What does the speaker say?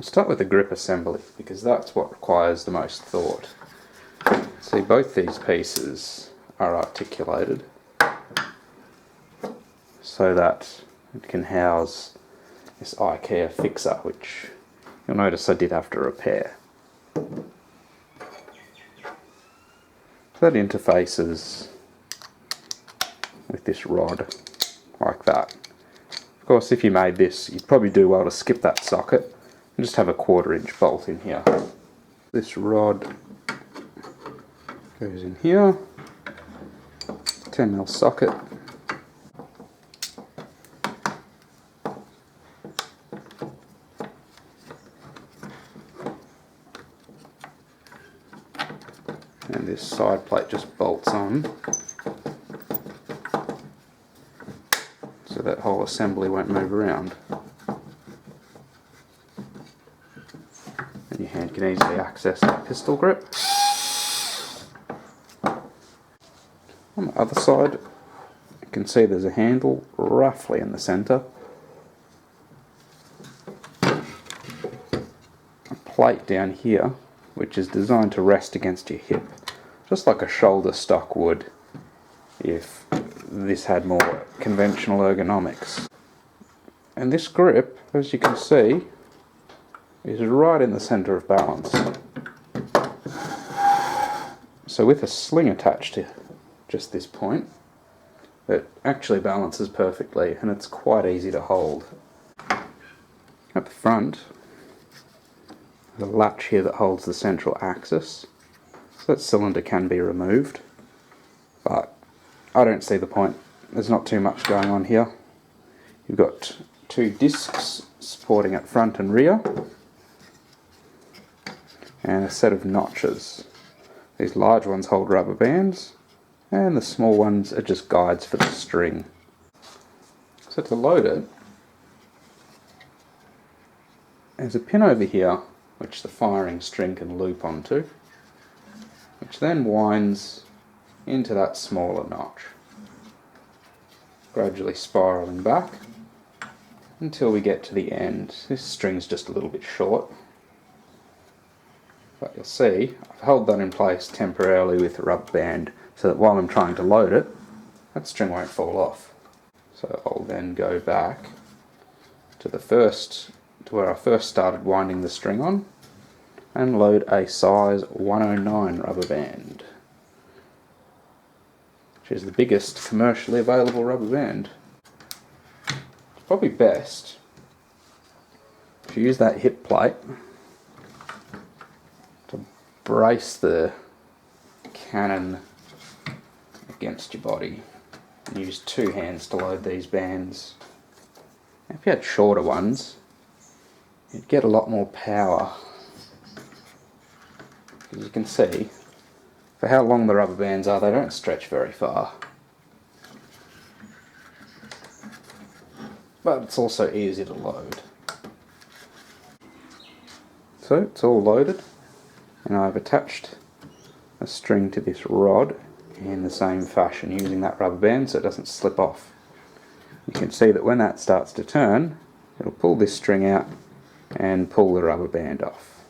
We'll start with the grip assembly because that's what requires the most thought. See, both these pieces are articulated so that it can house this IKEA fixer, which you'll notice I did have to repair. That interfaces with this rod like that. Of course, if you made this, you'd probably do well to skip that socket and just have a 1/4" bolt in here. This rod goes in here, 10mm socket. And this side plate just bolts on, so that whole assembly won't move around. And your hand can easily access that pistol grip. On the other side, you can see there's a handle roughly in the centre. A plate down here, which is designed to rest against your hip, just like a shoulder stock would if this had more conventional ergonomics. And this grip, as you can see, is right in the centre of balance. So with a sling attached to just this point, it actually balances perfectly and it's quite easy to hold. At the front, there's a latch here that holds the central axis, so that cylinder can be removed, but I don't see the point. There's not too much going on here. You've got 2 discs supporting at front and rear, and a set of notches. These large ones hold rubber bands, and the small ones are just guides for the string. So to load it, there's a pin over here which the firing string can loop onto, which then winds into that smaller notch, gradually spiralling back until we get to the end. This string's just a little bit short, but you'll see I've held that in place temporarily with a rubber band so that while I'm trying to load it, that string won't fall off. So I'll then go back to where I first started winding the string on and load a size 109 rubber band, which is the biggest commercially available rubber band. It's probably best if you use that hip plate to brace the cannon against your body and use 2 hands to load these bands. If you had shorter ones, you'd get a lot more power. As you can see, for how long the rubber bands are, they don't stretch very far. But it's also easy to load. So it's all loaded, and I've attached a string to this rod in the same fashion using that rubber band so it doesn't slip off. You can see that when that starts to turn, it'll pull this string out and pull the rubber band off.